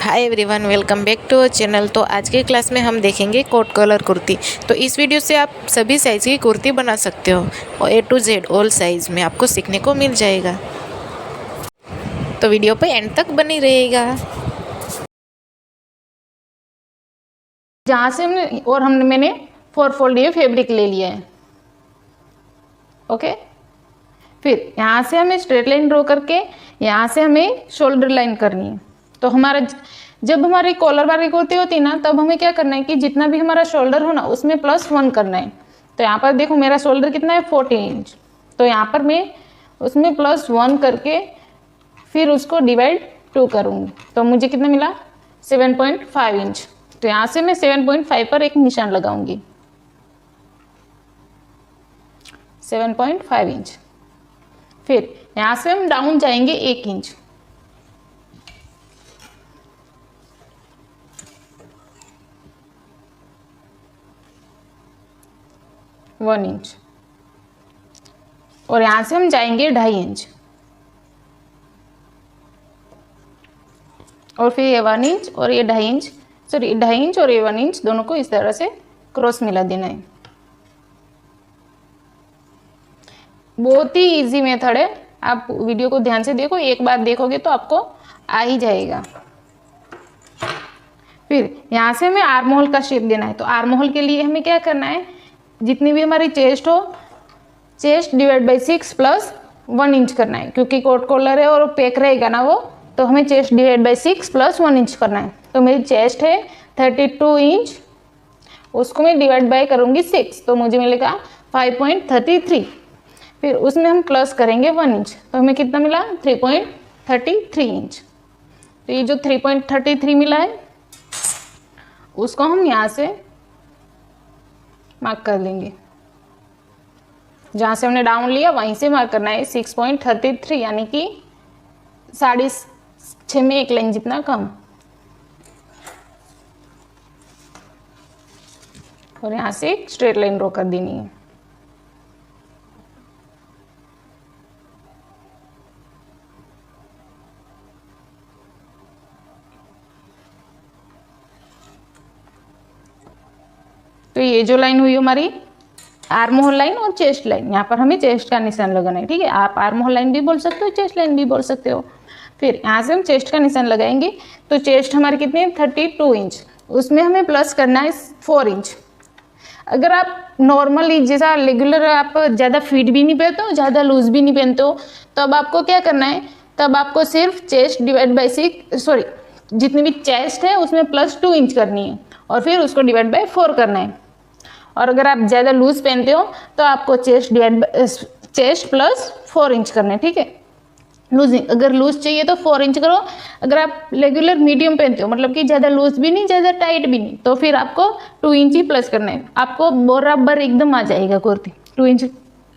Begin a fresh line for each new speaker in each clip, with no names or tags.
Hi everyone, welcome back to our channel. तो आज के क्लास में हम देखेंगे कोट कलर कुर्ती। तो इस वीडियो से आप सभी साइज़ की कुर्ती बना सकते हो और A to Z all size में आपको सीखने को मिल जाएगा। तो वीडियो पे एंड तक बनी रहेगा।
जहाँ से मैंने 4 फोल्ड ये फैब्रिक ले लिया है। ओके, फिर यहाँ से हमें स्ट्रेट लाइन ड्रॉ करके यहाँ से हमें शोल्डर लाइन करनी है। तो हमारा जब हमारी कॉलर वाली कुर्ती होती है ना, तब हमें क्या करना है कि जितना भी हमारा शोल्डर हो ना, उसमें +1 करना है। तो यहाँ पर देखो मेरा शोल्डर कितना है 14 इंच। तो यहाँ पर मैं उसमें +1 करके फिर उसको डिवाइड 2 करूँगी। तो मुझे कितना मिला 7.5 इंच। तो यहाँ से मैं 7.5 पर एक निशान लगाऊंगी, 7.5 इंच। फिर यहाँ से हम डाउन जाएंगे 1 इंच, वन इंच, और यहाँ से हम जाएंगे 2.5 इंच, और फिर ये 1 इंच और ये 2.5 इंच, सॉरी 2.5 इंच और ये 1 इंच, दोनों को इस तरह से क्रॉस मिला देना है। बहुत ही इजी मेथड है, आप वीडियो को ध्यान से देखो, एक बार देखोगे तो आपको आ ही जाएगा। फिर यहाँ से हमें आर्म होल का शेप देना है। तो आर्म होल के लिए हमें क्या करना है, जितनी भी हमारी चेस्ट हो, चेस्ट डिवाइड बाई 6 + 1 इंच करना है, क्योंकि कोट कॉलर है और पैक रहेगा ना वो, तो हमें चेस्ट डिवाइड बाई 6 + 1 इंच करना है। तो मेरी चेस्ट है 32 इंच, उसको मैं डिवाइड बाई करूँगी 6, तो मुझे मिलेगा 5.33। फिर उसमें हम प्लस करेंगे 1 इंच, तो हमें कितना मिला 3.33 इंच। तो ये जो 3.33 मिला है उसको हम यहाँ से मार्क कर लेंगे। जहाँ से हमने डाउन लिया वहीं से मार्क करना है 6.33, यानी कि 6.5 में एक लाइन जितना कम। और यहाँ से एक स्ट्रेट लाइन ड्रॉ कर देनी है। तो ये जो लाइन हुई हमारी आर्म होल लाइन और चेस्ट लाइन, यहाँ पर हमें चेस्ट का निशान लगाना है। ठीक है, आप आर्म होल लाइन भी बोल सकते हो, चेस्ट लाइन भी बोल सकते हो। फिर यहाँ से हम चेस्ट का निशान लगाएंगे। तो चेस्ट हमारी कितनी है 32 इंच, उसमें हमें प्लस करना है 4 इंच। अगर आप नॉर्मली जैसा रेगुलर आप ज़्यादा फिट भी नहीं पहनते हो, ज़्यादा लूज भी नहीं पहनते हो, तब आपको क्या करना है, तब आपको सिर्फ चेस्ट डिवाइड बाई 6, सॉरी जितनी भी चेस्ट है उसमें +2 इंच करनी है, और फिर उसको डिवाइड बाई 4 करना है। और अगर आप ज़्यादा लूज पहनते हो तो आपको चेस्ट +4 इंच करना है। ठीक है, लूजिंग अगर लूज चाहिए तो 4 इंच करो। अगर आप रेगुलर मीडियम पहनते हो, मतलब कि ज़्यादा लूज भी नहीं ज़्यादा टाइट भी नहीं, तो फिर आपको 2 इंच ही प्लस करना है। आपको बराबर एकदम आ जाएगा कुर्ती। 2 इंच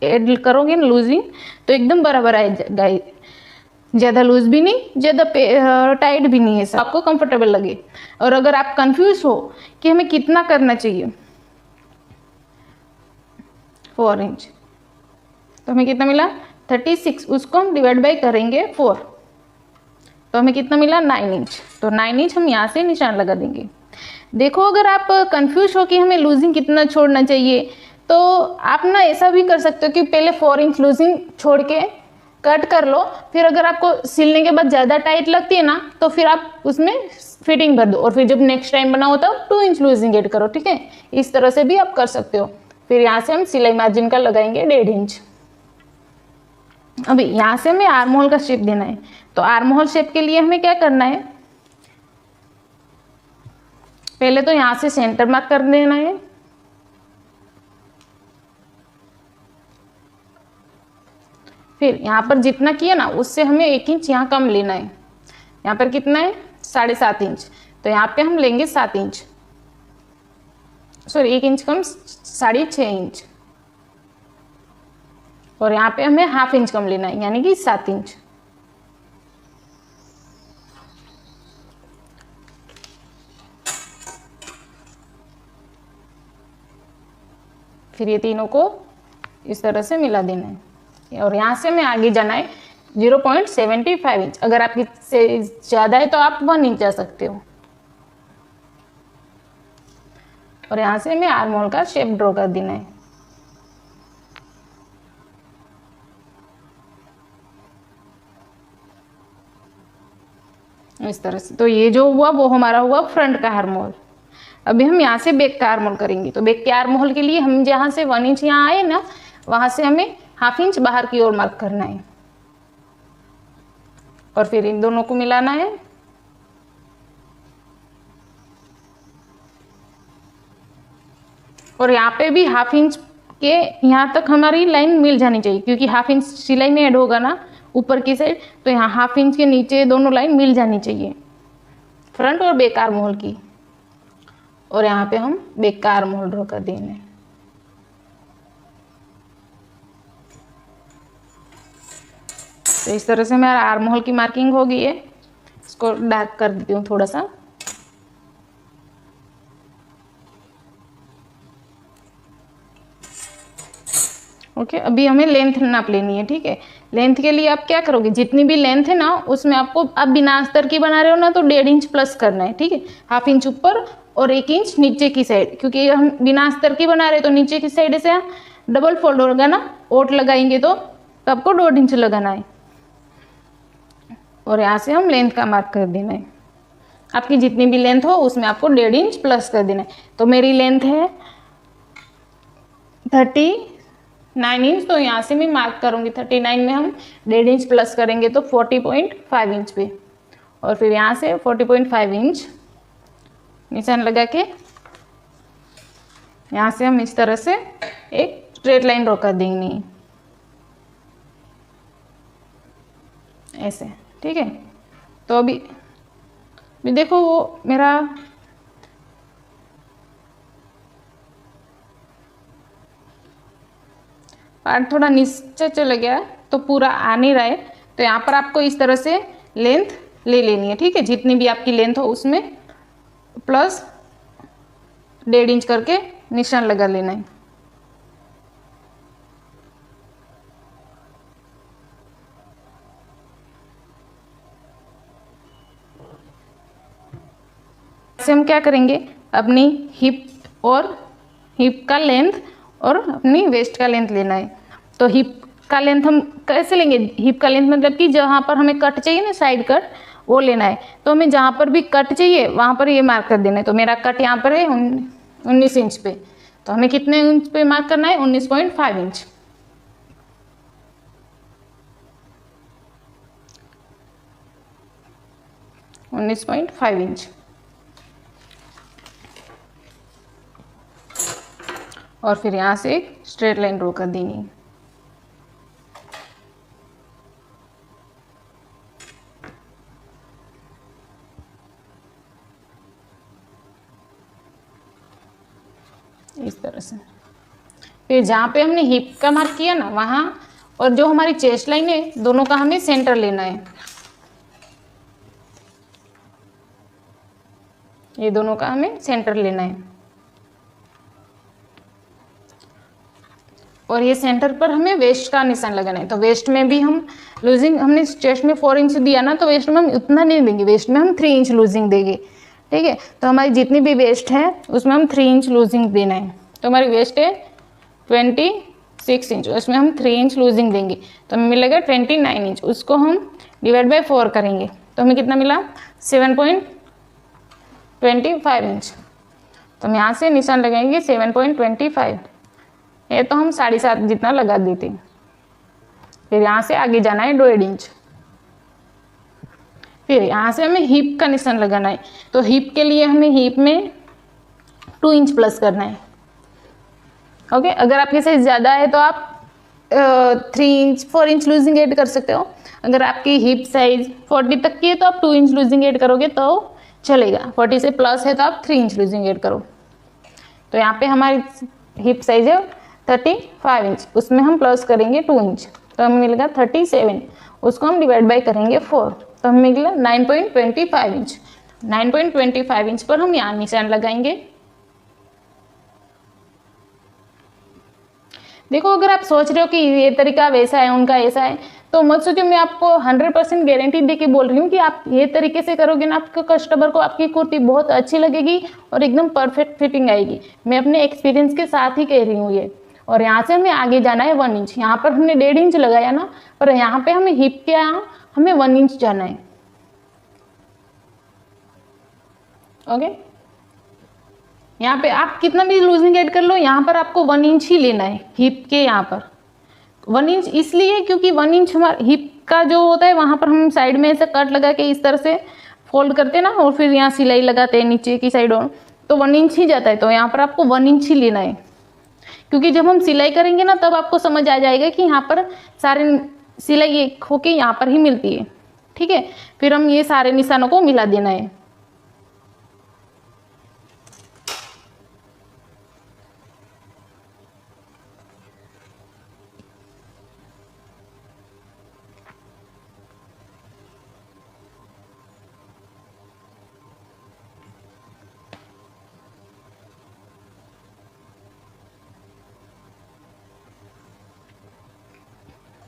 ऐड करोगे ना लूजिंग, तो एकदम बराबर आएगा, ज़्यादा लूज भी नहीं ज़्यादा टाइट भी नहीं है, सब आपको कंफर्टेबल लगे। और अगर आप कंफ्यूज हो कि हमें कितना करना चाहिए 4 इंच, तो हमें कितना मिला 36, उसको हम डिवाइड बाई करेंगे 4, तो हमें कितना मिला 9 इंच। तो 9 इंच हम यहाँ से निशान लगा देंगे। देखो, अगर आप कंफ्यूज हो कि हमें लूजिंग कितना छोड़ना चाहिए, तो आप ना ऐसा भी कर सकते हो कि पहले 4 इंच लूजिंग छोड़ के कट कर लो। फिर अगर आपको सिलने के बाद ज़्यादा टाइट लगती है ना, तो फिर आप उसमें फिटिंग भर दो, और फिर जब नेक्स्ट टाइम बनाओ तब 2 इंच लूजिंग ऐड करो। ठीक है, इस तरह से भी आप कर सकते हो। फिर यहाँ से हम सिलाई मार्जिन का लगाएंगे 1.5 इंच। अभी यहाँ से हमें आर्म होल का शेप देना है। तो आर्म होल शेप के लिए हमें क्या करना है, पहले तो यहाँ से सेंटर मार्क कर देना है। फिर यहाँ पर जितना किया ना, उससे हमें 1 इंच यहाँ कम लेना है। यहाँ पर कितना है 7.5 इंच, तो यहाँ पे हम लेंगे 7 इंच, सॉरी 1 इंच कम 6.5 इंच, और यहाँ पे हमें ½ इंच कम लेना है, यानी कि 7 इंच। फिर ये तीनों को इस तरह से मिला देना है, और यहाँ से हमें आगे जाना है 0.75 इंच। अगर आपकी से ज़्यादा है तो आप 1 इंच जा सकते हो। और यहाँ से हमें आर्म होल का शेप ड्रॉ कर देना है। इस तरह से। तो ये जो हुआ वो हमारा हुआ फ्रंट का आर्म होल। अभी हम यहाँ से बैक का आर्म होल करेंगे। तो बैक के आर्म होल के लिए हम जहाँ से 1 इंच यहाँ आए ना, वहाँ से हमें ½ इंच बाहर की ओर मार्क करना है और फिर इन दोनों को मिलाना है। और यहाँ पे भी ½ इंच के यहाँ तक हमारी लाइन मिल जानी चाहिए, क्योंकि ½ इंच सिलाई में ऐड होगा ना ऊपर की साइड, तो यहाँ ½ इंच के नीचे दोनों लाइन मिल जानी चाहिए, फ्रंट और बैक आर्म होल की। और यहाँ पे हम बैक का आर्म होल ड्रॉ कर देंगे। तो इस तरह से मेरा आर्म होल की मार्किंग हो गई है। इसको डार्क कर देती हूँ थोड़ा सा। ओके, अभी हमें लेंथ नाप लेनी है। ठीक है, लेंथ के लिए आप क्या करोगे, जितनी भी लेंथ है ना उसमें आपको, आप बिना अस्तर की बना रहे हो ना तो 1.5 इंच प्लस करना है। ठीक है, ½ इंच ऊपर और 1 इंच नीचे की साइड, क्योंकि हम बिना अस्तर की बना रहे हैं तो नीचे की साइड से डबल फोल्ड होगा ना, ओट लगाएंगे तो आपको 1.5 इंच लगाना है। और यहाँ से हम लेंथ का मार्क कर देना है। आपकी जितनी भी लेंथ हो उसमें आपको 1.5 इंच प्लस कर देना है। तो मेरी लेंथ है 39 इंच, तो यहाँ से मैं मार्क करूँगी 39 में हम 1.5 इंच प्लस करेंगे तो 40.5 इंच पे। और फिर यहाँ से 40.5 इंच निशान लगा के यहाँ से हम इस तरह से एक स्ट्रेट लाइन ड्रॉ कर देंगे ऐसे। ठीक है, तो अभी देखो वो मेरा पार्ट थोड़ा नीचे चला गया तो पूरा आ नहीं रहा है। तो यहाँ पर आपको इस तरह से लेंथ ले लेनी है। ठीक है, जितनी भी आपकी लेंथ हो उसमें प्लस 1.5 इंच करके निशान लगा लेना है। से हम क्या करेंगे, अपनी हिप का लेंथ और अपनी वेस्ट का लेंथ लेना है। तो हिप का लेंथ हम कैसे लेंगे, हिप का लेंथ मतलब कि जहाँ पर हमें कट चाहिए ना, साइड कट, वो लेना है। तो हमें जहाँ पर भी कट चाहिए वहाँ पर ये मार्क कर देना है। तो मेरा कट यहाँ पर है 19 इंच पे, तो हमें कितने इंच पे मार्क करना है, 19.5 इंच। और फिर यहाँ से एक स्ट्रेट लाइन ड्रॉ कर देनी। इस तरह से। फिर जहाँ पे हमने हिप का मार्क किया ना वहाँ, और जो हमारी चेस्ट लाइन है, दोनों का हमें सेंटर लेना है। ये दोनों का हमें सेंटर लेना है। और ये सेंटर पर हमें वेस्ट का निशान लगाना है। तो वेस्ट में भी हम लूजिंग, हमने चेस्ट में 4 इंच दिया ना, तो वेस्ट में हम उतना नहीं देंगे, वेस्ट में हम 3 इंच लूजिंग देंगे। ठीक है, तो हमारी जितनी भी वेस्ट है उसमें हम 3 इंच लूजिंग देना है। तो हमारी वेस्ट है 26 इंच, उसमें हम 3 इंच लूजिंग देंगे, तो हमें मिलेगा 29 इंच। उसको हम डिवाइड बाय 4 करेंगे तो हमें कितना मिला, 7.25 इंच। तो हम यहाँ से निशान लगाएंगे 7.25 है, तो हम 7.5 जितना लगा देते। फिर यहाँ से आगे जाना है 1.5 इंच। फिर यहाँ से हमें हिप का निशान लगाना है। तो हिप के लिए हमें हिप में 2 इंच प्लस करना है। ओके, अगर आपके साइज ज़्यादा है तो आप 3 इंच 4 इंच लूजिंग ऐड कर सकते हो। अगर आपकी हिप साइज 40 तक की है तो आप 2 इंच लूजिंग ऐड करोगे तो चलेगा। 40 से प्लस है तो आप 3 इंच लूजिंग ऐड करो। तो यहाँ पे हमारी हिप साइज है 35 इंच, उसमें हम प्लस करेंगे 2 इंच, तो हमें मिलेगा 37। उसको हम डिवाइड बाय करेंगे 4, तो हमें मिलेगा 9.25 इंच। 9.25 इंच पर हम यहाँ निशान लगाएंगे। देखो, अगर आप सोच रहे हो कि ये तरीका वैसा है, उनका ऐसा है, तो मत सोचिए मैं आपको 100% गारंटी दे के बोल रही हूँ कि आप ये तरीके से करोगे ना, आपके कस्टमर को आपकी कुर्ती बहुत अच्छी लगेगी और एकदम परफेक्ट फिटिंग आएगी। मैं अपने एक्सपीरियंस के साथ ही कह रही हूँ ये। और यहाँ से हमें आगे जाना है 1 इंच। यहाँ पर हमने 1.5 इंच लगाया ना, पर यहाँ पे हमें हिप के यहाँ हमें 1 इंच जाना है। ओके, यहाँ पे आप कितना भी लूजिंग ऐड कर लो, यहाँ पर आपको 1 इंच ही लेना है हिप के यहाँ पर। 1 इंच इसलिए क्योंकि 1 इंच हमारा हिप का जो होता है, वहाँ पर हम साइड में ऐसे कट लगा के इस तरह से फोल्ड करते हैं ना, और फिर यहाँ सिलाई लगाते हैं नीचे की साइड, और तो 1 इंच ही जाता है। तो यहाँ पर आपको 1 इंच ही लेना है, क्योंकि जब हम सिलाई करेंगे ना तब आपको समझ आ जाएगा कि यहाँ पर सारे सिलाई एक होके यहाँ पर ही मिलती है। ठीक है, फिर हम ये सारे निशानों को मिला देना है।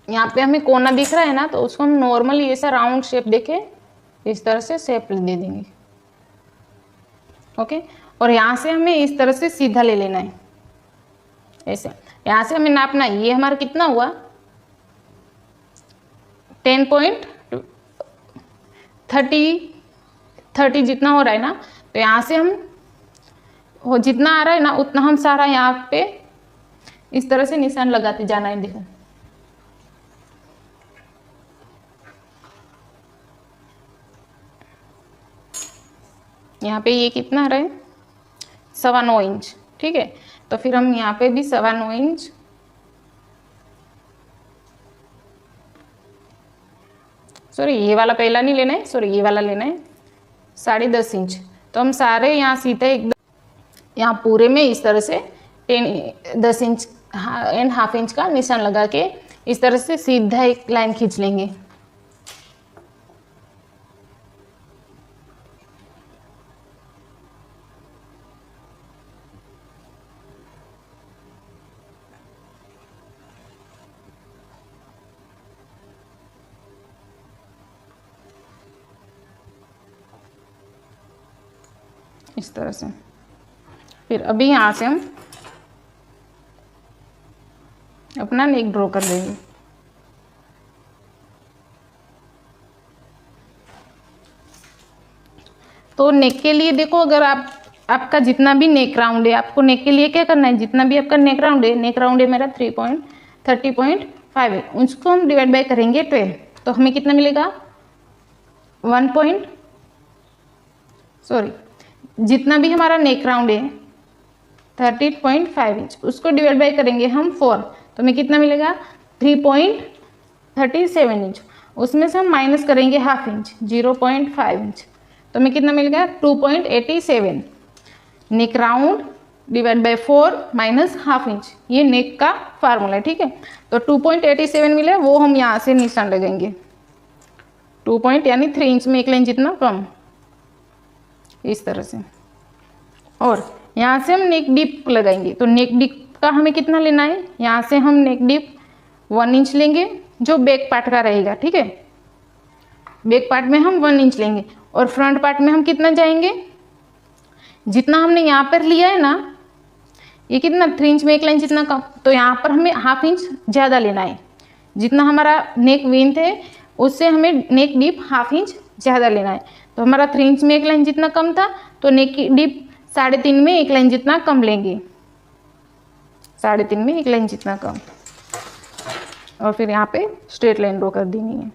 यहाँ पे हमें कोना दिख रहा है ना, तो उसको हम नॉर्मली ऐसा राउंड शेप देके इस तरह से शेप दे देंगे। ओके, और यहाँ से हमें इस तरह से सीधा ले लेना है ऐसे। यहाँ से हमें नापना है, ये हमारा कितना हुआ 10.30 जितना हो रहा है ना, तो यहाँ से हम जितना आ रहा है ना उतना हम सारा यहाँ पे इस तरह से निशान लगाते जाना है। देखो यहाँ पे ये कितना आ रहा है 9.25 इंच। ठीक है, तो फिर हम यहाँ पे भी 9.25 इंच, सॉरी ये वाला पहला नहीं लेना है, सॉरी ये वाला लेना है 10.5 इंच। तो हम सारे यहाँ सीधे एकदम यहाँ पूरे में इस तरह से 10 इंच एंड हाफ इंच का निशान लगा के इस तरह से सीधा एक लाइन खींच लेंगे। इस तरह से फिर अभी यहाँ से हम अपना नेक ड्रॉ कर देंगे। तो नेक के लिए देखो, अगर आपका जितना भी नेक राउंड है, आपको नेक के लिए क्या करना है, जितना भी आपका नेक राउंड है मेरा 30.5 है, उसको हम डिवाइड बाय करेंगे 12। तो हमें कितना मिलेगा जितना भी हमारा नेक राउंड है 30.5 इंच, उसको डिवाइड बाय करेंगे हम 4, तो हमें कितना मिलेगा 3.37 इंच। उसमें से हम माइनस करेंगे हाफ इंच 0.5 इंच, तो हमें कितना मिलेगा 2.87। Neck round divide by 4 minus half inch, ये नेक का फार्मूला है। ठीक है, तो 2.87 मिले, वो हम यहाँ से निशान लगाएंगे 2 यानी 3 इंच में एक लाइन जितना कम, इस तरह से। और यहाँ से हम नेक डीप लगाएंगे, तो नेक डीप का हमें कितना लेना है, यहाँ से हम नेक डीप 1 इंच लेंगे जो बैक पार्ट का रहेगा। ठीक है, बैक पार्ट में हम 1 इंच लेंगे, और फ्रंट पार्ट में हम कितना जाएंगे, जितना हमने यहाँ पर लिया है ना, ये कितना 3 इंच में एक लाइन जितना कम, तो यहाँ पर हमें हाफ इंच ज़्यादा लेना है। जितना हमारा नेक विड्थ है उससे हमें नेक डीप हाफ इंच ज़्यादा लेना है। तो हमारा 3 इंच में एक लाइन जितना कम था, तो नेक डीप 3.5 में एक लाइन जितना कम लेंगे, 3.5 में एक लाइन जितना कम, और फिर यहाँ पे स्ट्रेट लाइन ड्रॉ कर देनी है।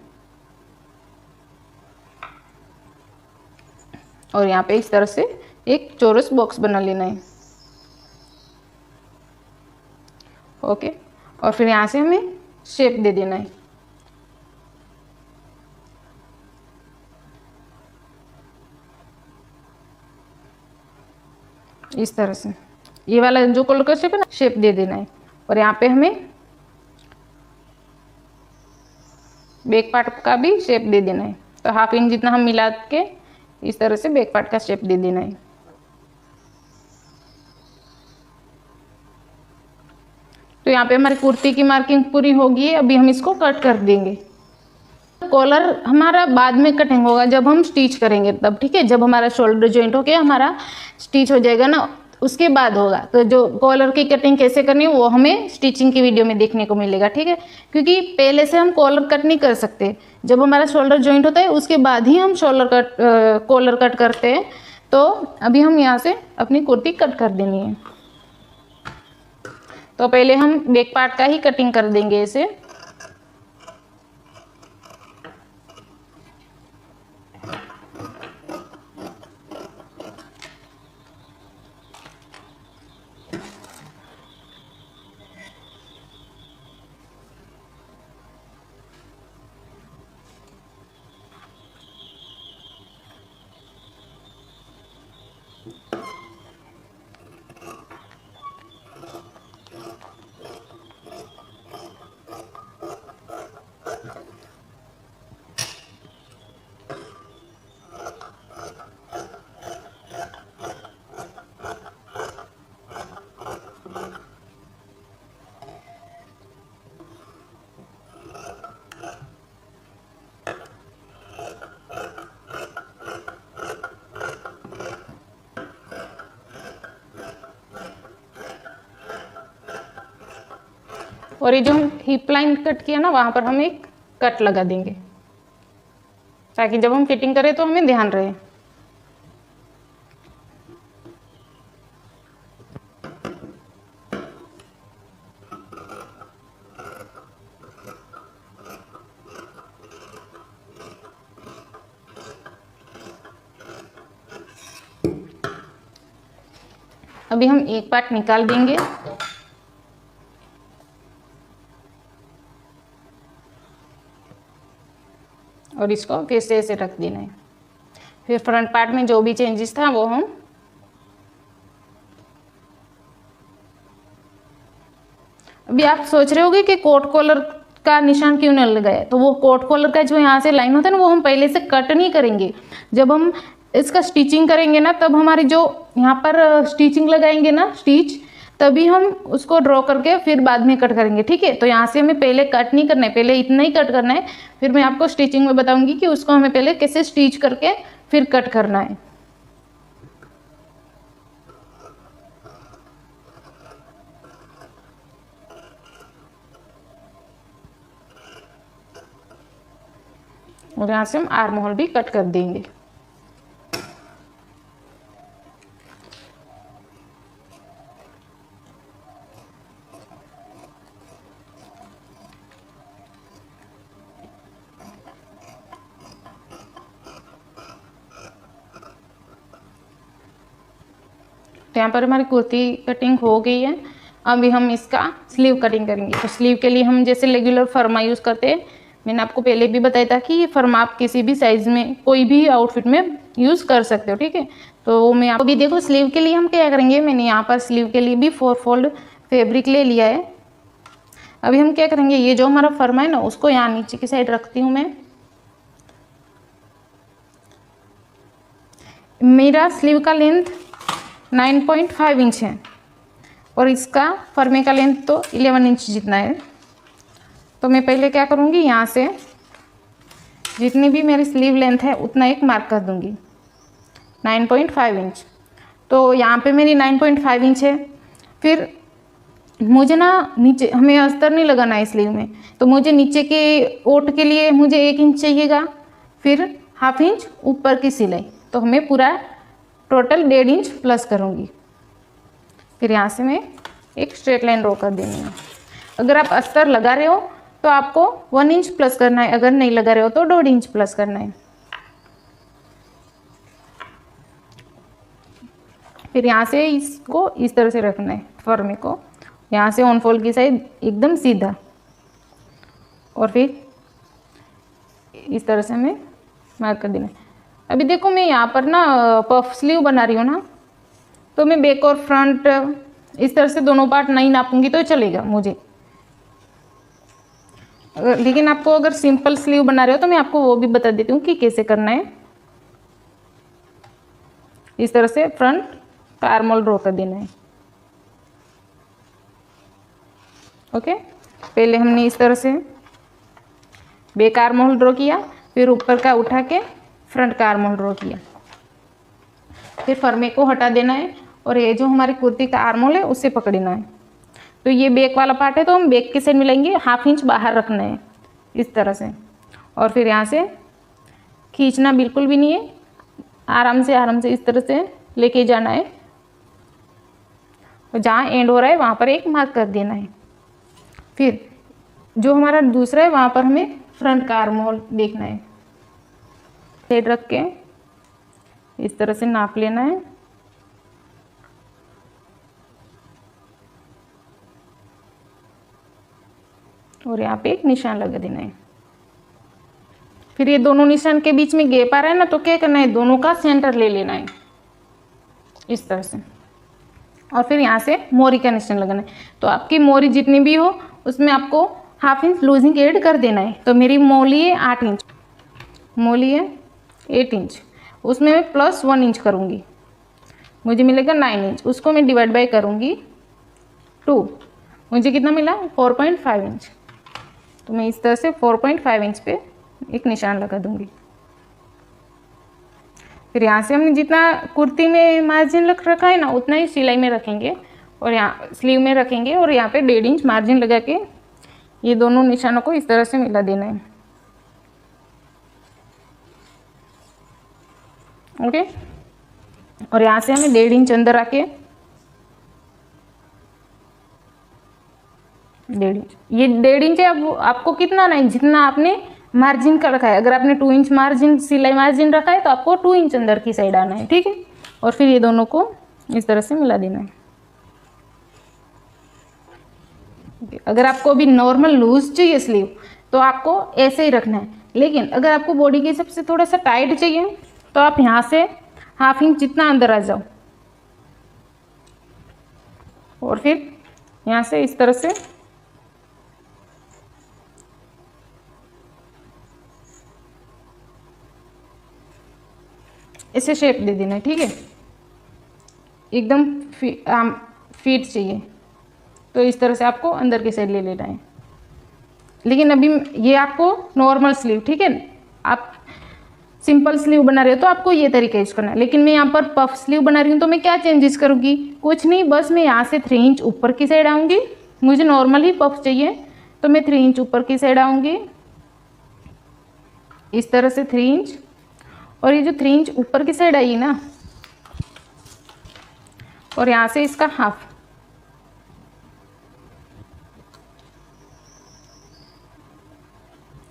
और यहाँ पे इस तरह से एक चौरस बॉक्स बना लेना है। ओके, और फिर यहाँ से हमें शेप दे देना है। इस तरह से ये वाला जो कलर का शेप है ना, शेप दे देना है। और यहाँ पे हमें बैक पार्ट का भी शेप दे देना है, तो हाफ इंच जितना हम मिला के इस तरह से बैक पार्ट का शेप दे देना है। तो यहाँ पे हमारी कुर्ती की मार्किंग पूरी होगी, अभी हम इसको कट कर देंगे। कॉलर हमारा बाद में कटिंग होगा जब हम स्टिच करेंगे तब, ठीक है। जब हमारा शोल्डर जॉइंट होके हमारा स्टिच हो जाएगा ना, उसके बाद होगा। तो जो कॉलर की कटिंग कैसे करनी है वो हमें स्टिचिंग की वीडियो में देखने को मिलेगा, ठीक है। क्योंकि पहले से हम कॉलर कट नहीं कर सकते, जब हमारा शोल्डर जॉइंट होता है उसके बाद ही हम कॉलर कट करते हैं। तो अभी हम यहाँ से अपनी कुर्ती कट कर देनी है। तो पहले हम बैक पार्ट का ही कटिंग कर देंगे इसे। और ये जो हम हिप लाइन कट किया ना, वहाँ पर हम एक कट लगा देंगे ताकि जब हम फिटिंग करें तो हमें ध्यान रहे। अभी हम एक पार्ट निकाल देंगे और इसको फिर से ऐसे रख देना है। फिर फ्रंट पार्ट में जो भी चेंजेस था वो हम अभी आप सोच रहे होगे कि कोट कॉलर का निशान क्यों नहीं लगाया। तो वो कोट कॉलर का जो यहाँ से लाइन होता है ना, वो हम पहले से कट नहीं करेंगे। जब हम इसका स्टिचिंग करेंगे ना, तब हमारी जो यहाँ पर स्टिचिंग लगाएंगे ना, स्टिच, तभी हम उसको ड्रॉ करके फिर बाद में कट करेंगे, ठीक है। तो यहाँ से हमें पहले कट नहीं करना है, पहले इतना ही कट करना है। फिर मैं आपको स्टिचिंग में बताऊंगी कि उसको हमें पहले कैसे स्टिच करके फिर कट करना है। और यहाँ से हम आर्म होल भी कट कर देंगे। तो यहाँ पर हमारी कुर्ती कटिंग हो गई है। अभी हम इसका स्लीव कटिंग करेंगे। तो स्लीव के लिए हम जैसे रेगुलर फर्मा यूज़ करते हैं, मैंने आपको पहले भी बताया था कि ये फर्मा आप किसी भी साइज़ में कोई भी आउटफिट में यूज़ कर सकते हो, ठीक है। तो मैं आपको भी देखो स्लीव के लिए हम क्या करेंगे। मैंने यहाँ पर स्लीव के लिए भी 4 फोल्ड फैब्रिक ले लिया है। अभी हम क्या करेंगे, ये जो हमारा फर्मा है ना, उसको यहाँ नीचे की साइड रखती हूँ मैं। मेरा स्लीव का लेंथ 9.5 इंच है और इसका फर्मे का लेंथ तो 11 इंच जितना है। तो मैं पहले क्या करूँगी, यहाँ से जितनी भी मेरी स्लीव लेंथ है उतना एक मार्क कर दूँगी, 9.5 इंच। तो यहाँ पे मेरी 9.5 इंच है। फिर मुझे ना नीचे, हमें अस्तर नहीं लगाना है स्लीव में, तो मुझे नीचे के ओट के लिए मुझे 1 इंच चाहिएगा। फिर ½ इंच ऊपर की सिलाई, तो हमें पूरा टोटल 1.5 इंच प्लस करूँगी। फिर यहाँ से मैं एक स्ट्रेट लाइन ड्रॉ कर देनी है। अगर आप अस्तर लगा रहे हो तो आपको 1 इंच प्लस करना है, अगर नहीं लगा रहे हो तो 1.5 इंच प्लस करना है। फिर यहाँ से इसको इस तरह से रखना है, फर्मे को। यहाँ से ऑन फोल्ड की साइड एकदम सीधा, और फिर इस तरह से हमें मार्क कर देना है। अभी देखो मैं यहाँ पर ना पफ स्लीव बना रही हूँ ना, तो मैं बैक और फ्रंट इस तरह से दोनों पार्ट नहीं नापूंगी तो चलेगा मुझे। लेकिन आपको अगर सिंपल स्लीव बना रहे हो तो मैं आपको वो भी बता देती हूँ कि कैसे करना है। इस तरह से फ्रंट का आर्म होल ड्रॉ कर देना है। ओके, पहले हमने इस तरह से बैक आर्म होल ड्रॉ किया, फिर ऊपर का उठा के फ्रंट का आर्म होल ड्रॉ किया। फिर फरमे को हटा देना है और ये जो हमारी कुर्ती का आर्म होल है उससे पकड़ना है। तो ये बैक वाला पार्ट है तो हम बैक की साइड मिलाएंगे, 1/2 इंच बाहर रखना है इस तरह से। और फिर यहाँ से खींचना बिल्कुल भी नहीं है, आराम से इस तरह से लेके जाना है। और जहाँ एंड हो रहा है वहाँ पर एक मार्क कर देना है। फिर जो हमारा दूसरा है वहाँ पर हमें फ्रंट का आर्म होल देखना है। साइड रख के इस तरह से नाप लेना है। और यहाँ पे एक निशान लगा देना है। फिर ये दोनों निशान के बीच में गैप आ रहा है ना, तो क्या करना है, दोनों का सेंटर ले लेना है इस तरह से। और फिर यहाँ से मोरी का निशान लगाना है। तो आपकी मोरी जितनी भी हो उसमें आपको 1/2 इंच लूजिंग ऐड कर देना है। तो मेरी मोली है 8 इंच, मोली है 8 इंच, उसमें मैं +1 इंच करूँगी, मुझे मिलेगा 9 इंच। उसको मैं डिवाइड बाय करूँगी 2, मुझे कितना मिला 4.5 इंच। तो मैं इस तरह से 4.5 इंच पे एक निशान लगा दूँगी। फिर यहाँ से हमने जितना कुर्ती में मार्जिन रख रखा है ना उतना ही सिलाई में रखेंगे और यहाँ स्लीव में रखेंगे। और यहाँ पे 1.5 इंच मार्जिन लगा के ये दोनों निशानों को इस तरह से मिला देना है। ओके। और यहाँ से हमें 1.5 इंच अंदर आके 1.5 इंच, ये 1.5 इंच है। अब आपको कितना नहीं, जितना आपने मार्जिन का रखा है। अगर आपने 2 इंच मार्जिन सिलाई मार्जिन रखा है तो आपको 2 इंच अंदर की साइड आना है, ठीक है। और फिर ये दोनों को इस तरह से मिला देना है। अगर आपको अभी नॉर्मल लूज चाहिए स्लीव तो आपको ऐसे ही रखना है, लेकिन अगर आपको बॉडी के हिसाब से थोड़ा सा टाइट चाहिए तो आप यहाँ से 1/2 इंच जितना अंदर आ जाओ और फिर यहाँ से इस तरह से इसे शेप दे देना है, ठीक है। एकदम फिट चाहिए तो इस तरह से आपको अंदर की साइड ले लेना है। लेकिन अभी ये आपको नॉर्मल स्लीव, ठीक है, आप सिंपल स्लीव बना रहे हो तो आपको ये तरीका यूज करना है। लेकिन मैं यहाँ पर पफ स्लीव बना रही हूँ तो मैं क्या चेंजेस करूँगी, कुछ नहीं, बस मैं यहाँ से 3 इंच ऊपर की साइड आऊँगी। मुझे नॉर्मल ही पफ चाहिए तो मैं 3 इंच ऊपर की साइड आऊँगी इस तरह से 3 इंच। और ये जो 3 इंच ऊपर की साइड आई ना, और यहाँ से इसका हाफ,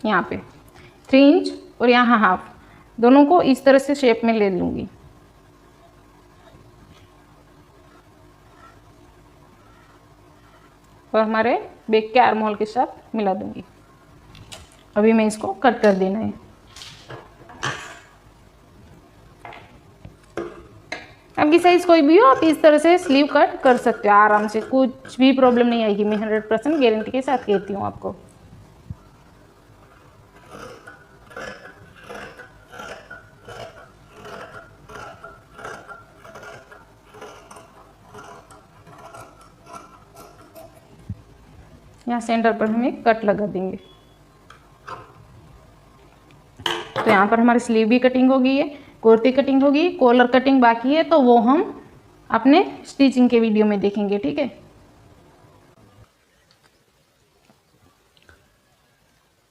यहाँ पे 3 इंच और यहाँ हाफ, दोनों को इस तरह से शेप में ले लूँगी। और हमारे बैक के आर्म होल के साथ मिला दूँगी। अभी मैं इसको कट कर देना है। आपकी साइज कोई भी हो आप इस तरह से स्लीव कट कर सकते हो आराम से, कुछ भी प्रॉब्लम नहीं आएगी। मैं 100% गारंटी के साथ कहती हूँ आपको। यहाँ सेंटर पर हम एक कट लगा देंगे। तो यहाँ पर हमारी स्लीव भी कटिंग हो गई है, कुर्ती कटिंग होगी, कॉलर कटिंग बाकी है तो वो हम अपने स्टिचिंग के वीडियो में देखेंगे, ठीक है।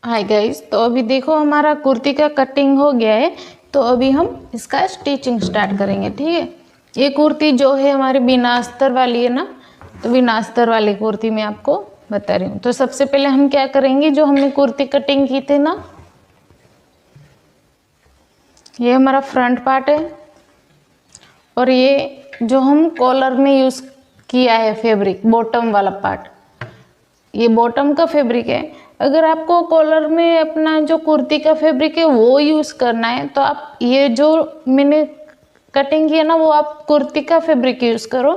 हाय गाइस, तो अभी देखो हमारा कुर्ती का कटिंग हो गया है। तो अभी हम इसका स्टिचिंग स्टार्ट करेंगे, ठीक है। ये कुर्ती जो है हमारी बिना अस्तर वाली है ना, तो बिना अस्तर वाली कुर्ती मैं आपको बता रही हूँ। तो सबसे पहले हम क्या करेंगे, जो हमने कुर्ती कटिंग की थी ना, ये हमारा फ्रंट पार्ट है और ये जो हम कॉलर में यूज़ किया है फैब्रिक, बॉटम वाला पार्ट, ये बॉटम का फैब्रिक है। अगर आपको कॉलर में अपना जो कुर्ती का फैब्रिक है वो यूज़ करना है तो आप ये जो मैंने कटिंग किया ना वो आप कुर्ती का फैब्रिक यूज़ करो।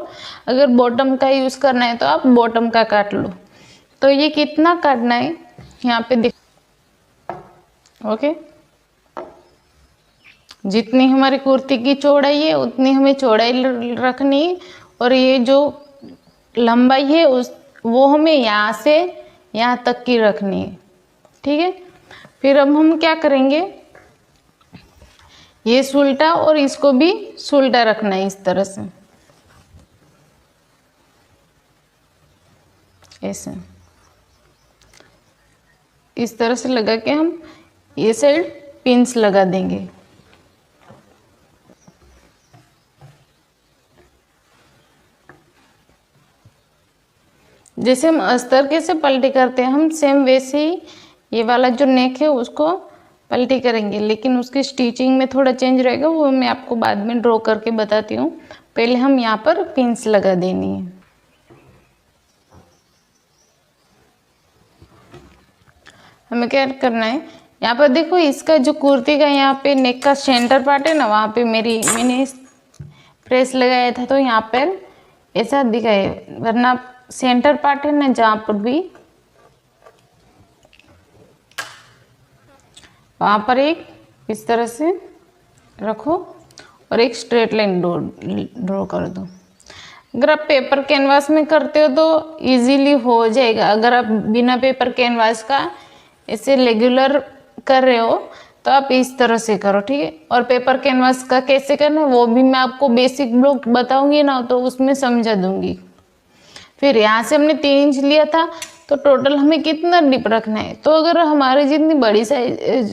अगर बॉटम का यूज़ करना है तो आप बॉटम का काट लो। तो ये कितना काटना है यहाँ पे देख, ओके। जितनी हमारी कुर्ती की चौड़ाई है उतनी हमें चौड़ाई रखनी है और ये जो लंबाई है वो हमें यहाँ से यहाँ तक की रखनी है, ठीक है। फिर अब हम क्या करेंगे, ये सुलटा और इसको भी सुलटा रखना है इस तरह से, ऐसे इस तरह से लगा के हम ये साइड पिंस लगा देंगे। जैसे हम अस्तर कैसे पलटी करते हैं, हम सेम वैसे ही ये वाला जो नेक है उसको पलटी करेंगे, लेकिन उसकी स्टिचिंग में थोड़ा चेंज रहेगा, वो मैं आपको बाद में ड्रॉ करके बताती हूँ। पहले हम यहाँ पर पिंस लगा देनी है। हमें क्या करना है, यहाँ पर देखो इसका जो कुर्ती का यहाँ पे नेक का सेंटर पार्ट है ना, वहाँ पे मैंने प्रेस लगाया था तो यहाँ पर ऐसा दिखा है, वरना सेंटर पार्ट है ना जहाँ पर भी, वहाँ पर एक इस तरह से रखो और एक स्ट्रेट लाइन ड्रॉ कर दो। अगर आप पेपर कैनवास में करते हो तो इजीली हो जाएगा। अगर आप बिना पेपर कैनवास का ऐसे रेगुलर कर रहे हो तो आप इस तरह से करो, ठीक है। और पेपर कैनवास का कैसे करना है वो भी मैं आपको बेसिक ब्लॉक बताऊंगी ना, तो उसमें समझा दूंगी। फिर यहाँ से हमने 3 इंच लिया था, तो टोटल हमें कितना डिप रखना है, तो अगर हमारे जितनी बड़ी साइज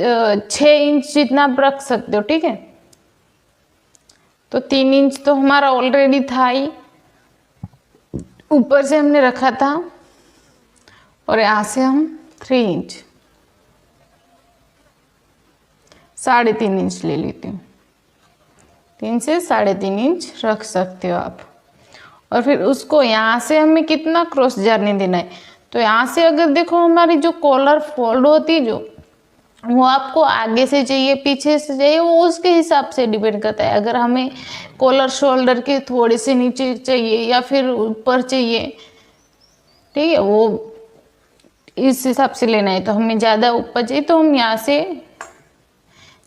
6 इंच जितना आप रख सकते हो, ठीक है। तो 3 इंच तो हमारा ऑलरेडी था ही, ऊपर से हमने रखा था, और यहाँ से हम 3 इंच 3.5 इंच ले लेती हूँ। 3 से 3.5 इंच रख सकते हो आप। और फिर उसको यहाँ से हमें कितना क्रॉस जाने देना है, तो यहाँ से अगर देखो हमारी जो कॉलर फोल्ड होती है, जो वो आपको आगे से चाहिए पीछे से चाहिए, वो उसके हिसाब से डिपेंड करता है। अगर हमें कॉलर शोल्डर के थोड़े से नीचे चाहिए या फिर ऊपर चाहिए, ठीक है, वो इस हिसाब से लेना है। तो हमें ज़्यादा ऊपर चाहिए तो हम यहाँ से,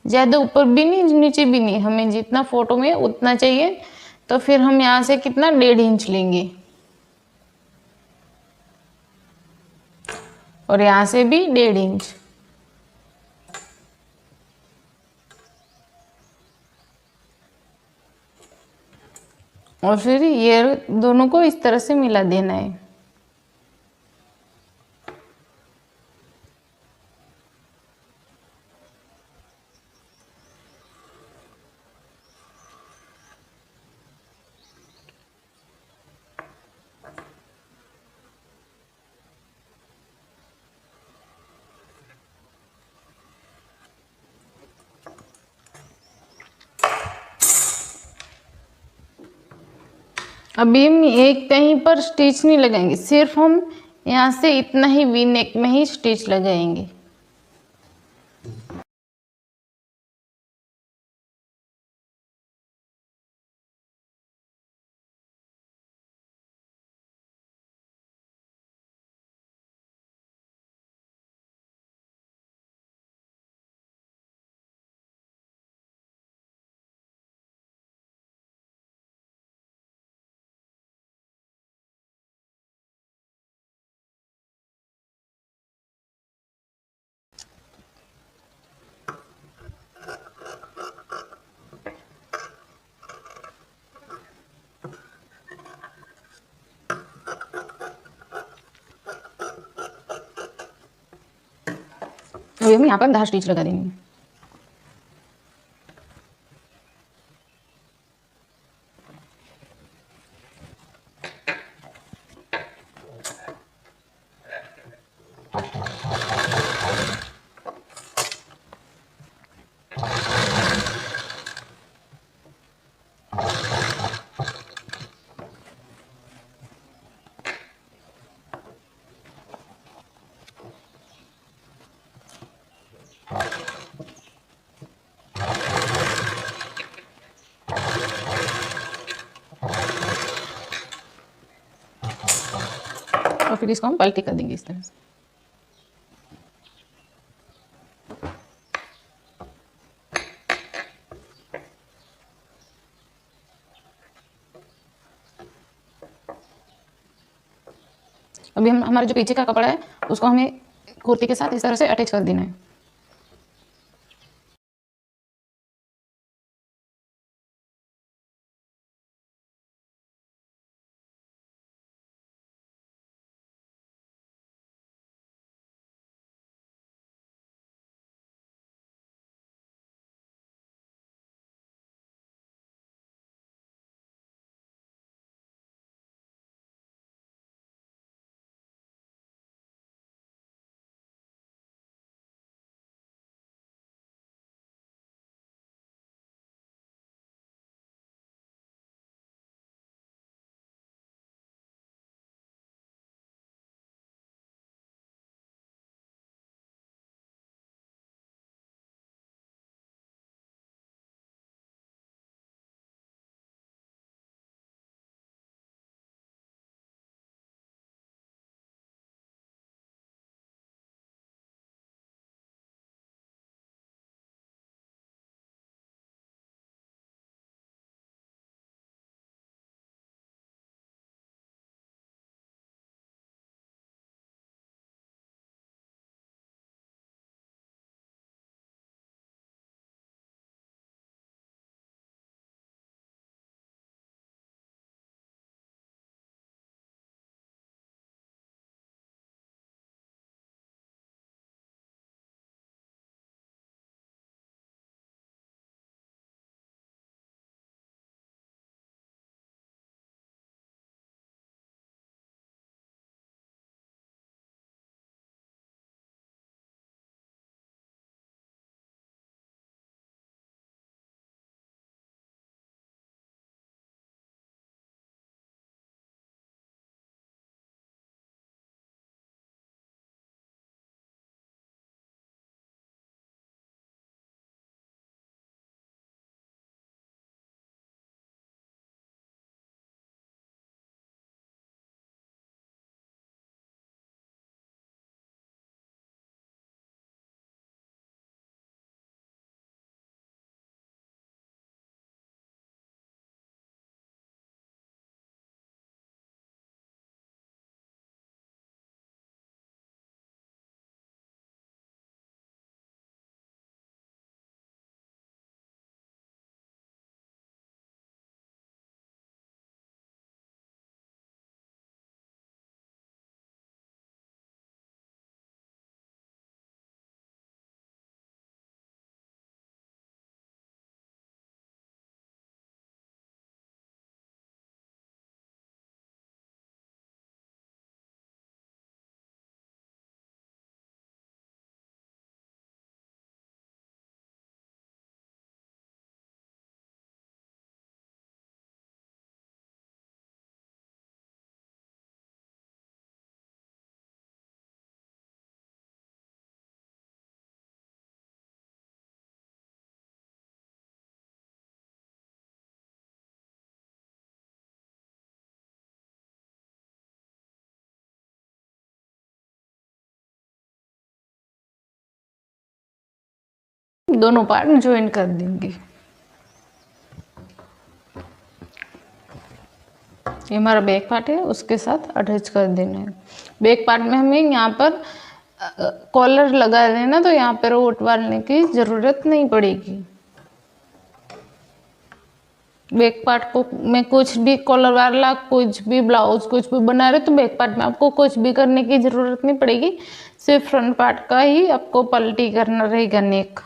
ज़्यादा ऊपर भी नहीं नीचे भी नहीं, हमें जितना फोटो में उतना चाहिए, तो फिर हम यहाँ से कितना 1.5 इंच लेंगे, और यहाँ से भी 1.5 इंच। और फिर ये दोनों को इस तरह से मिला देना है। अभी हम एक कहीं पर स्टिच नहीं लगाएंगे, सिर्फ हम यहाँ से इतना ही वी नेक में ही स्टिच लगाएंगे। अभी हम यहाँ पर 10 स्टिच लगा देंगे। और फिर इसको हम पलटी कर देंगे इस तरह से। अभी हम हमारे जो पीछे का कपड़ा है उसको हमें कुर्ती के साथ इस तरह से अटैच कर देना है। दोनों पार्ट ज्वाइन कर देंगे। ये हमारा बैक पार्ट है, उसके साथ अटैच कर देना है। बैक पार्ट में हमें यहाँ पर कॉलर लगा देना, तो यहाँ पर रोट डालने की ज़रूरत नहीं पड़ेगी। बैक पार्ट को में कुछ भी कॉलर वाला, कुछ भी ब्लाउज कुछ भी बना रहे तो बैक पार्ट में आपको कुछ भी करने की ज़रूरत नहीं पड़ेगी, सिर्फ फ्रंट पार्ट का ही आपको पलटी करना रहेगा नेक।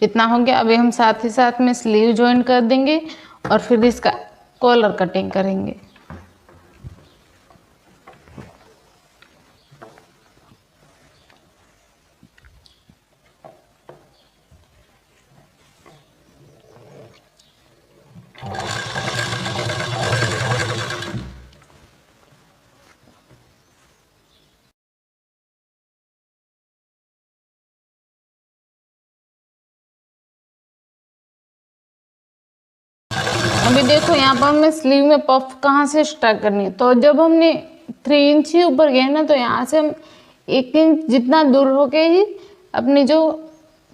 इतना हो गया। अभी हम साथ ही साथ में स्लीव ज्वाइन कर देंगे और फिर इसका कॉलर कटिंग करेंगे। अभी देखो यहाँ पर हमें स्लीव में पफ कहाँ से स्टार्ट करनी है, तो जब हमने 3 इंच ही ऊपर गए ना, तो यहाँ से हम 1 इंच जितना दूर होके ही अपनी जो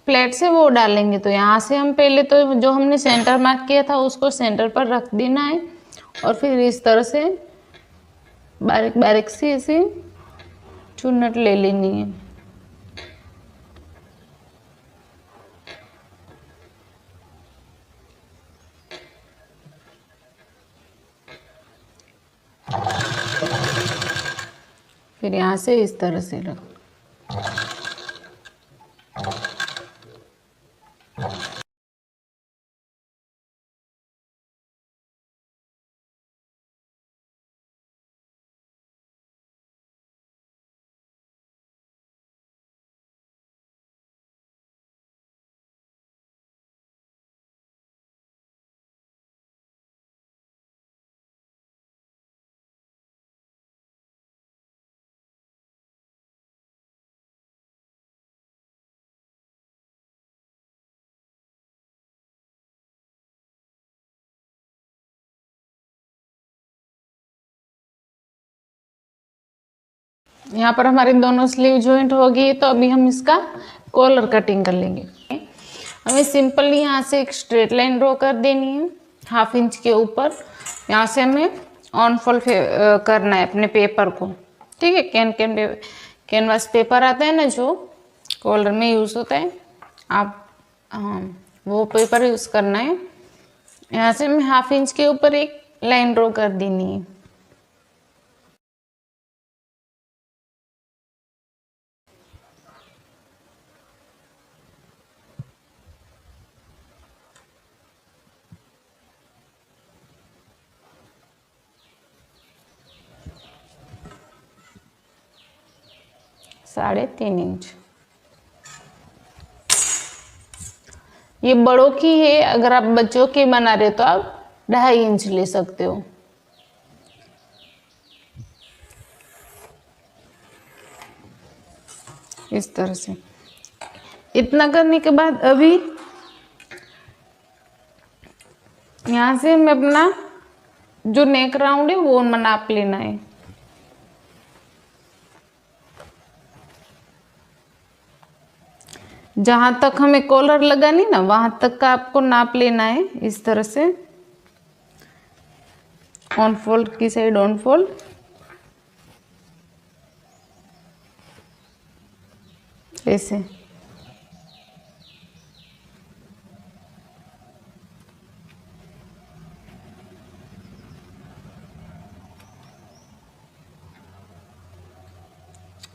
प्लेट से वो डालेंगे। तो यहाँ से हम पहले तो जो हमने सेंटर मार्क किया था उसको सेंटर पर रख देना है और फिर इस तरह से बारीक बारीक सी ऐसी चुन्नट ले लेनी है। फिर यहाँ से इस तरह से रख। यहाँ पर हमारी दोनों स्लीव जॉइंट हो गई, तो अभी हम इसका कॉलर कटिंग कर लेंगे। हमें सिंपल यहाँ से एक स्ट्रेट लाइन ड्रॉ कर देनी है 1/2 इंच के ऊपर। यहाँ से हमें ऑन फोल्ड करना है अपने पेपर को, ठीक है। कैनवास पेपर आता है ना जो कॉलर में यूज़ होता है, आप वो पेपर यूज़ करना है। यहाँ से हमें 1/2 इंच के ऊपर एक लाइन ड्रॉ कर देनी है। साढ़े 3 इंच। ये बड़ों की है, अगर आप बच्चों के बना रहे तो आप 2.5 इंच ले सकते हो। इस तरह से इतना करने के बाद अभी यहाँ से हमें अपना जो नेक राउंड है वो नाप लेना है। जहां तक हमें कॉलर लगानी ना वहां तक का आपको नाप लेना है। इस तरह से ऑन फोल्ड की साइड ऑन फोल्ड, ऐसे।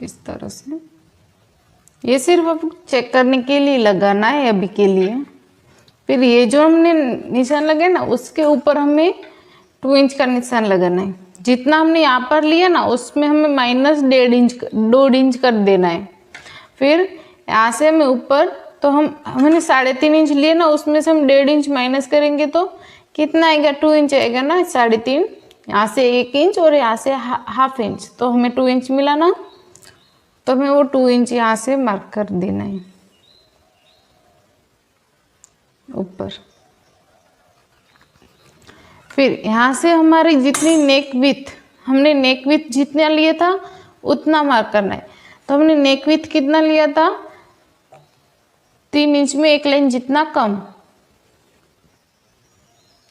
इस तरह से ये सिर्फ अब चेक करने के लिए लगाना है अभी के लिए। फिर ये जो हमने निशान लगाया ना उसके ऊपर हमें 2 इंच का निशान लगाना है। जितना हमने यहाँ पर लिया ना उसमें हमें माइनस 1.5 इंच कर देना है। फिर यहाँ से हमें ऊपर, तो हमने 3.5 इंच लिए ना, उसमें से हम 1.5 इंच माइनस करेंगे तो कितना आएगा, 2 इंच आएगा ना, 3.5 यहाँ से 1 इंच और यहाँ से हाफ इंच, तो हमें 2 इंच मिला ना, तो हमें वो 2 इंच यहाँ से मार्क कर देना है ऊपर। फिर यहाँ से हमारी जितनी नेक विथ, हमने नेक विथ जितना लिया था उतना मार्क करना है। तो हमने नेक विथ कितना लिया था, 3 इंच में 1 लाइन जितना कम,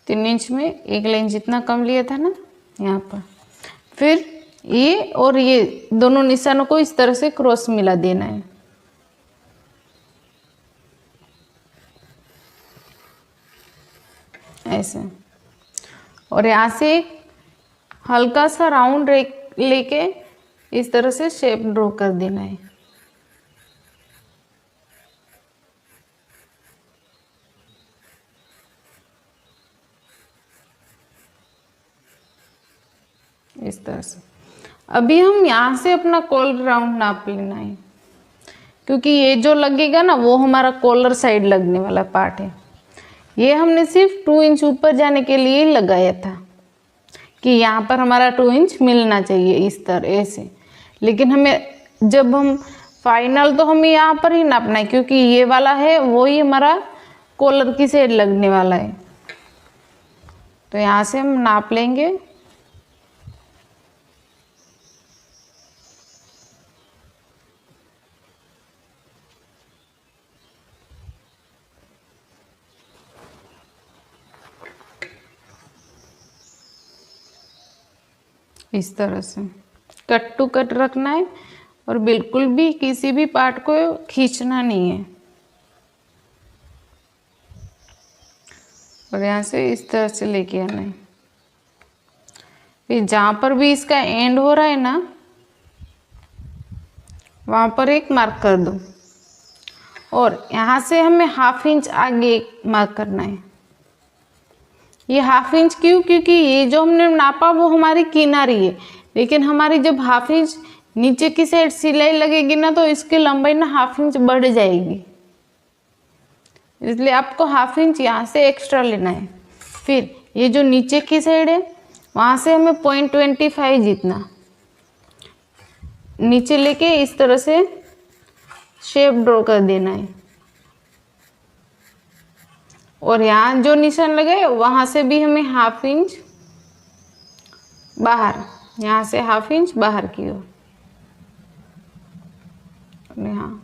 3 इंच में 1 लाइन जितना कम लिया था ना यहाँ पर। फिर ये और ये दोनों निशानों को इस तरह से क्रॉस मिला देना है, ऐसे। और यहाँ से हल्का सा राउंड लेके इस तरह से शेप ड्रॉ कर देना है। इस तरह से। अभी हम यहाँ से अपना कॉलर राउंड नाप लेना है, क्योंकि ये जो लगेगा ना वो हमारा कॉलर साइड लगने वाला पार्ट है। ये हमने सिर्फ 2 इंच ऊपर जाने के लिए लगाया था कि यहाँ पर हमारा 2 इंच मिलना चाहिए इस तरह ऐसे। लेकिन हमें जब हम फाइनल, तो हमें यहाँ पर ही नापना है, क्योंकि ये वाला है वो ही हमारा कॉलर की साइड लगने वाला है। तो यहाँ से हम नाप लेंगे। इस तरह से कट टू कट रखना है और बिल्कुल भी किसी भी पार्ट को खींचना नहीं है। और यहाँ से इस तरह से लेके आना है। फिर जहाँ पर भी इसका एंड हो रहा है ना, वहाँ पर एक मार्क कर दो। और यहाँ से हमें हाफ इंच आगे मार्क करना है। ये हाफ इंच क्यों? क्योंकि ये जो हमने नापा वो हमारी किनारी है, लेकिन हमारी जब हाफ इंच नीचे की साइड सिलाई लगेगी ना, तो इसकी लंबाई ना हाफ इंच बढ़ जाएगी। इसलिए आपको हाफ इंच यहाँ से एक्स्ट्रा लेना है। फिर ये जो नीचे की साइड है वहाँ से हमें 0.25 जितना नीचे लेके इस तरह से शेप ड्रॉ कर देना है। और यहाँ जो निशान लगे वहाँ से भी हमें हाफ इंच बाहर, यहाँ से हाफ इंच बाहर की ओर। यहाँ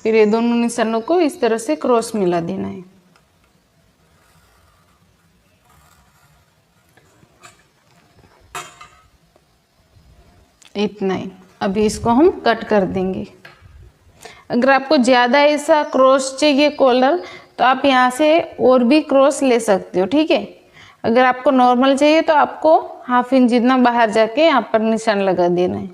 फिर ये दोनों निशानों को इस तरह से क्रॉस मिला देना है। इतना ही। अभी इसको हम कट कर देंगे। अगर आपको ज़्यादा ऐसा क्रॉस चाहिए कॉलर, तो आप यहाँ से और भी क्रॉस ले सकते हो, ठीक है। अगर आपको नॉर्मल चाहिए तो आपको हाफ इंच जितना बाहर जाके यहाँ पर निशान लगा देना है।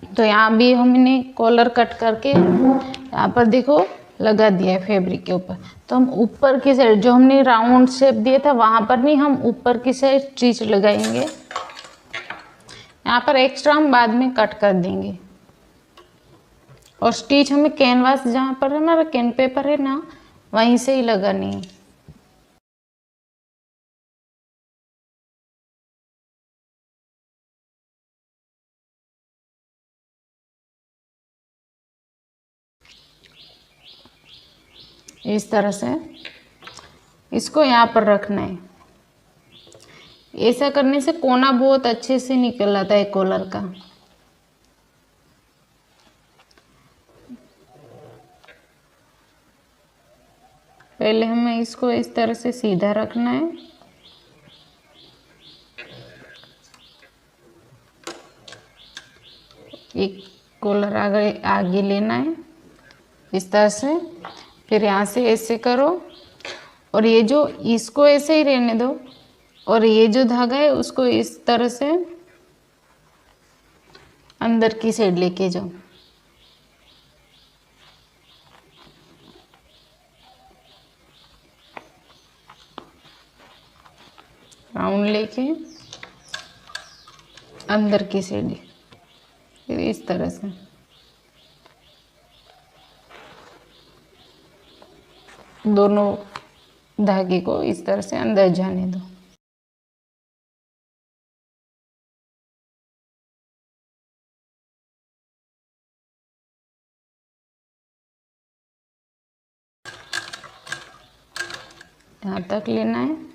तो यहाँ भी हमने कॉलर कट करके यहाँ पर देखो लगा दिया है फैब्रिक के ऊपर। तो हम ऊपर की साइड जो हमने राउंड शेप दिया था वहाँ पर नहीं, हम ऊपर की साइड स्टिच लगाएंगे। यहाँ पर एक्स्ट्रा हम बाद में कट कर देंगे। और स्टिच हमें कैनवास जहाँ पर है ना, कैन पेपर है ना, वहीं से ही लगानी है। इस तरह से इसको यहाँ पर रखना है। ऐसा करने से कोना बहुत अच्छे से निकल आता है कॉलर का। पहले हमें इसको इस तरह से सीधा रखना है। एक कॉलर आगे लेना है इस तरह से। फिर यहाँ से ऐसे करो और ये जो इसको ऐसे ही रहने दो, और ये जो धागा है उसको इस तरह से अंदर की साइड लेके जाओ। राउंड लेके अंदर की साइड फिर इस तरह से दोनों धागे को इस तरह से अंदर जाने दो। यहाँ तक लेना है।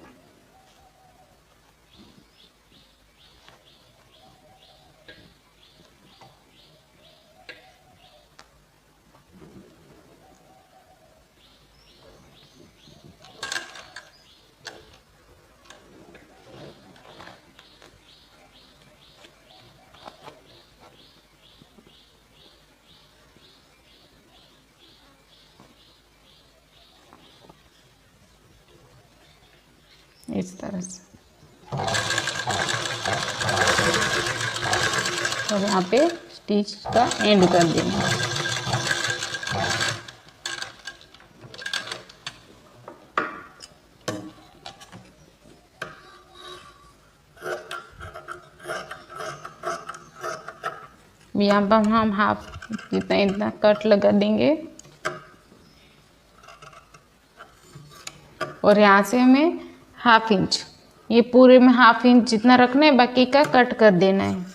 इस तरह से और यहाँ पे स्टिच का एंड कर देंगे। यहाँ पर हम हाफ जितना इतना कट लगा देंगे और यहाँ से हमें हाफ इंच, ये पूरे में हाफ इंच जितना रखना है, बाकी का कट कर देना है।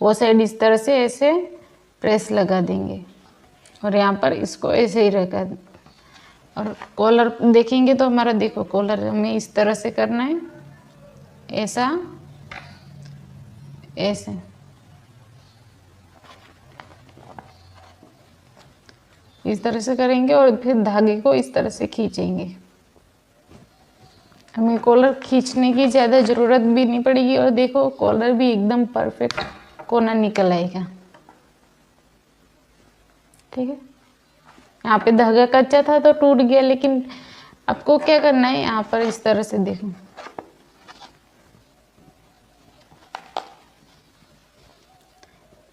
वो साइड इस तरह से ऐसे प्रेस लगा देंगे और यहाँ पर इसको ऐसे ही रखा। और कॉलर देखेंगे तो हमारा देखो कॉलर हमें इस तरह से करना है, ऐसा ऐसे इस तरह से करेंगे और फिर धागे को इस तरह से खींचेंगे। हमें कॉलर खींचने की ज़्यादा ज़रूरत भी नहीं पड़ेगी और देखो कॉलर भी एकदम परफेक्ट कोना निकल आएगा। ठीक है, यहाँ पे धागा कच्चा था तो टूट गया, लेकिन आपको क्या करना है, यहाँ पर इस तरह से देखो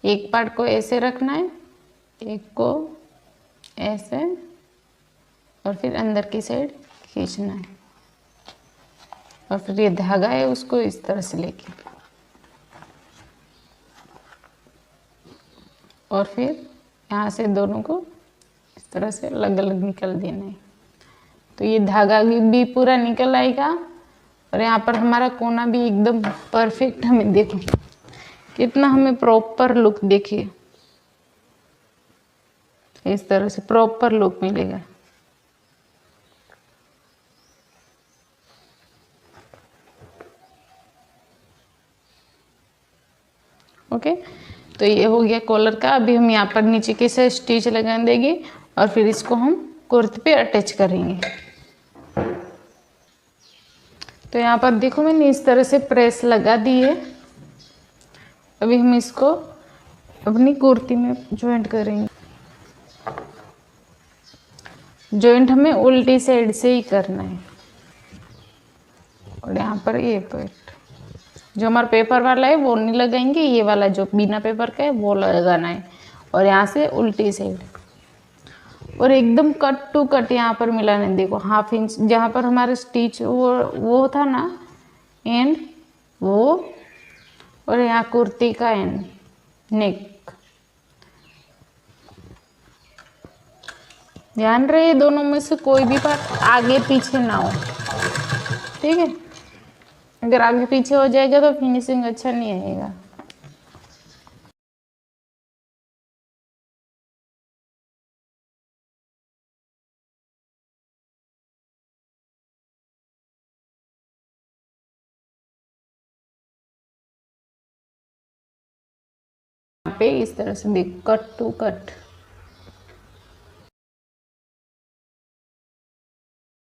एक पार्ट को ऐसे रखना है, एक को ऐसे और फिर अंदर की साइड खींचना है और फिर ये धागा है उसको इस तरह से लेके और फिर यहाँ से दोनों को इस तरह से अलग अलग निकल देना है। तो ये धागा भी पूरा निकल आएगा और यहाँ पर हमारा कोना भी एकदम परफेक्ट, हमें देखो कितना हमें प्रॉपर लुक देखिए, इस तरह से प्रॉपर लुक मिलेगा। ओके, तो ये हो गया कॉलर का। अभी हम यहाँ पर नीचे के से स्टिच लगा देंगे और फिर इसको हम कुर्ते पे अटैच करेंगे। तो यहाँ पर देखो मैंने इस तरह से प्रेस लगा दी है। अभी हम इसको अपनी कुर्ती में जॉइंट करेंगे। जॉइंट हमें उल्टी साइड से ही करना है और यहाँ पर ये पॉइंट जो हमारा पेपर वाला है वो नहीं लगाएंगे, ये वाला जो बिना पेपर का है वो लगाना है और यहाँ से उल्टी साइड और एकदम कट टू कट यहाँ पर मिलाना है। देखो हाफ इंच जहाँ पर हमारा स्टिच वो था ना एंड वो, और यहाँ कुर्ती का एंड नेक, ध्यान रहे दोनों में से कोई भी पार्ट आगे पीछे ना हो। ठीक है, अगर आगे पीछे हो जाएगा तो फिनिशिंग अच्छा नहीं आएगा। यहाँ पे इस तरह से देख कट टू कट